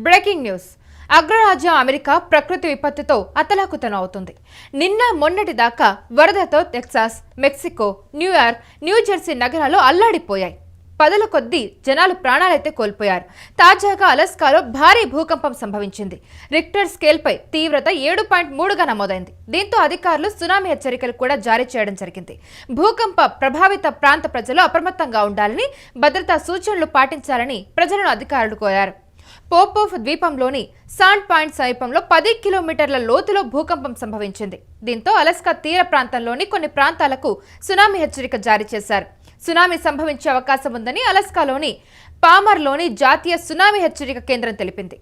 Breaking news. అగ్రరాజ్యం America ప్రకృతి విపత్తుతో అతలాకుతలం అవుతుంది. నిన్న మొన్నటి దాకా వరదతో టెక్సాస్, మెక్సికో, న్యూయార్క్, న్యూజెర్సీ నగరాలు అల్లాడిపోయాయి. పదుల కొద్దీ జనాలు ప్రాణాలైతే కోల్పోయారు. తాజాగా అలస్కాలో భారీ భూకంపం సంభవించింది. రిక్టర్ స్కేల్పై తీవ్రత 7.3గా నమోదైంది. దీంతో అధికారులు సునామీ హెచ్చరికలు కూడా జారీ చేయడం జరిగింది. భూకంప ప్రభావిత ప్రాంత ప్రజలు అప్రమత్తంగా ఉండాలని, భద్రతా సూచనలు పాటించాలని ప్రజలను అధికారులు కోరారు. పోపోఫ్ ద్వీపంలోని సాండ్ పాయింట్ సమీపంలో 10 కిలోమీటర్ల లోతులో భూకంపం సంభవించింది. దీంతో అలస్కా తీర ప్రాంతంలోని కొన్ని ప్రాంతాలకు సునామీ హెచ్చరిక జారీ చేశారు. సునామీ సంభవించే అవకాశం ఉందని అలస్కాలోని పామర్లోని జాతీయ సునామీ హెచ్చరిక కేంద్రం తెలిపింది.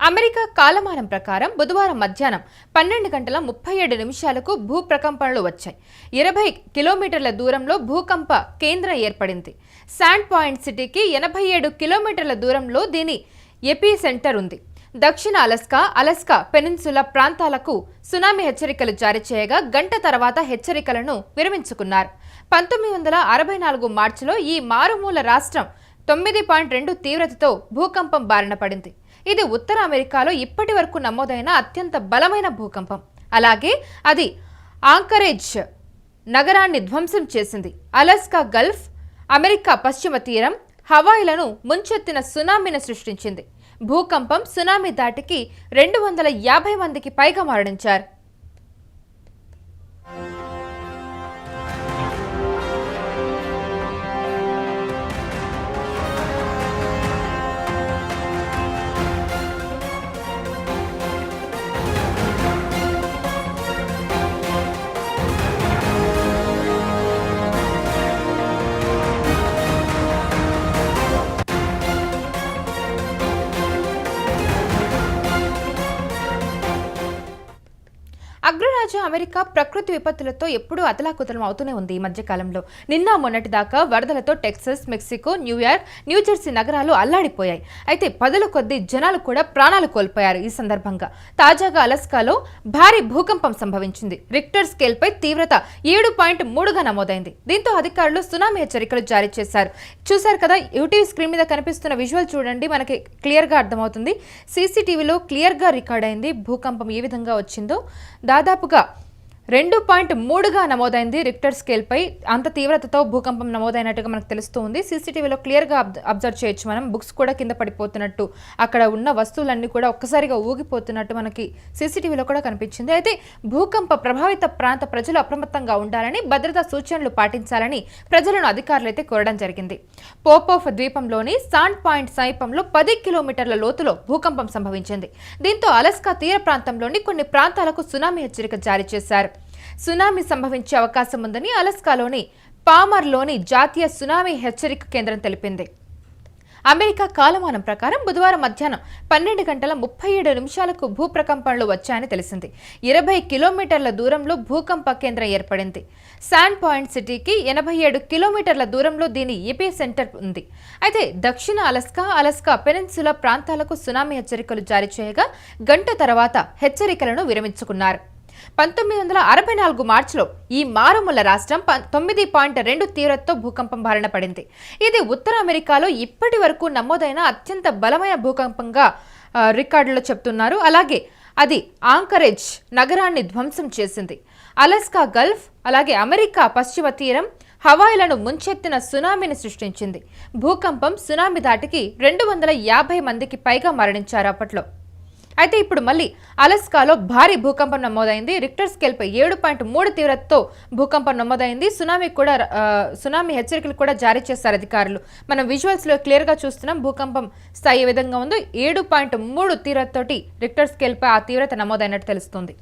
అమెరికా కాలమానం ప్రకారం బుధవారం మధ్యాహ్నం 12:37 భూ ప్రకంపనలు వచ్చాయి. 20 కిలోమీటర్ల దూరంలో భూకంప కేంద్రం ఏర్పడింది. శాండ్ పాయింట్ సిటీకి 87 కిలోమీటర్ల దూరంలో దీని ఎపీ సెంటర్ ఉంది. దక్షిణ అలస్కా పెనిన్సులా ప్రాంతాలకు సునామీ హెచ్చరికలు జారీ చేయగా గంట తర్వాత హెచ్చరికలను విరమించుకున్నారు. 1964 మార్చిలో ఈ మారుమూల రాష్ట్రం 9.2 తీవ్రతతో భూకంపం బారిన పడింది. ఇది ఉత్తర అమెరికాలో ఇప్పటి వరకు నమోదైన అత్యంత బలమైన భూకంపం. అలాగే అది ఆంకరేజ్ నగరాన్ని ధ్వంసం చేసింది. అలస్కా గల్ఫ్, అమెరికా పశ్చిమ తీరం, హవాయిలను ముంచెత్తిన సునామీని సృష్టించింది. భూకంపం సునామీ దాటికి 250 మందికి పైగా మరణించారు. అగ్రరాజ్యం అమెరికా ప్రకృతి విపత్తులతో ఎప్పుడూ అతలాకుతలం అవుతూనే ఉంది. ఈ మధ్య కాలంలో నిన్న మొన్నటి దాకా వరదలతో టెక్సాస్, మెక్సికో, న్యూయార్క్, న్యూజెర్సీ నగరాలు అల్లాడిపోయాయి. అయితే పదుల కొద్దీ జనాలు కూడా ప్రాణాలు కోల్పోయారు. ఈ సందర్భంగా తాజాగా అలస్కాలో భారీ భూకంపం సంభవించింది. రిక్టర్ స్కేల్పై తీవ్రత 7.3గా నమోదైంది. దీంతో అధికారులు సునామీ హెచ్చరికలు జారీ చేశారు. చూశారు కదా, యూటీవీ స్క్రీన్ మీద కనిపిస్తున్న విజువల్ చూడండి, మనకి క్లియర్గా అర్థమవుతుంది. సీసీటీవీలో క్లియర్గా రికార్డ్ అయింది భూకంపం ఏ విధంగా వచ్చిందో. దాదాపుగా 2.3గా నమోదైంది. రిక్టర్ స్కేల్పై అంత తీవ్రతతో భూకంపం నమోదైనట్టుగా మనకు తెలుస్తూ ఉంది. సీసీటీవీలో క్లియర్గా అబ్జర్వ్ చేయొచ్చు. మనం బుక్స్ కూడా కింద పడిపోతున్నట్టు, అక్కడ ఉన్న వస్తువులన్నీ కూడా ఒక్కసారిగా ఊగిపోతున్నట్టు మనకి సీసీటీవీలో కూడా కనిపించింది. అయితే భూకంప ప్రభావిత ప్రాంత ప్రజలు అప్రమత్తంగా ఉండాలని, భద్రతా సూచనలు పాటించాలని ప్రజలను అధికారులు అయితే కోరడం జరిగింది. పోపోఫ్ ద్వీపంలోని సాండ్ పాయింట్ సమీపంలో 10 కిలోమీటర్ల లోతులో భూకంపం సంభవించింది. దీంతో అలస్కా తీర ప్రాంతంలోని కొన్ని ప్రాంతాలకు సునామీ హెచ్చరిక జారీ చేశారు. సునామీ సంభవించే అవకాశం ఉందని అలస్కాలోని పామర్లోని జాతీయ సునామీ హెచ్చరిక కేంద్రం తెలిపింది. అమెరికా కాలమానం ప్రకారం బుధవారం మధ్యాహ్నం 12:37 భూ ప్రకంపనలు వచ్చాయని తెలిసింది. 20 కిలోమీటర్ల దూరంలో భూకంప కేంద్రం ఏర్పడింది. శాండ్ పాయింట్ సిటీకి 87 కిలోమీటర్ల దూరంలో దీని ఎపీ సెంటర్ ఉంది. అయితే దక్షిణ అలస్కా పెనిన్సులా ప్రాంతాలకు సునామీ హెచ్చరికలు జారీ చేయగా గంట తర్వాత హెచ్చరికలను విరమించుకున్నారు. 1964 మార్చిలో ఈ మారుమూల రాష్ట్రం 9.2 తీవ్రతతో భూకంపం బారిన పడింది. ఇది ఉత్తర అమెరికాలో ఇప్పటి వరకు నమోదైన అత్యంత బలమైన భూకంపంగా రికార్డులో చెప్తున్నారు. అలాగే అది ఆంకరేజ్ నగరాన్ని ధ్వంసం చేసింది. అలస్కా గల్ఫ్, అలాగే అమెరికా పశ్చిమ తీరం, హవాయిలను ముంచెత్తిన సునామీని సృష్టించింది. భూకంపం సునామీ దాటికి 250 మందికి పైగా మరణించారు అప్పట్లో. అయితే ఇప్పుడు మళ్ళీ అలస్కాలో భారీ భూకంపం నమోదైంది. రిక్టర్ స్కేల్పై 7.3 తీవ్రతతో భూకంపం నమోదైంది. సునామీ హెచ్చరికలు కూడా జారీ చేశారు అధికారులు. మనం విజువల్స్లో క్లియర్గా చూస్తున్నాం భూకంపం స్థాయి ఏ విధంగా ఉందో. 7.3 తీవ్రతతోటి రిక్టర్ స్కేల్పై ఆ తీవ్రత నమోదైనట్టు తెలుస్తుంది.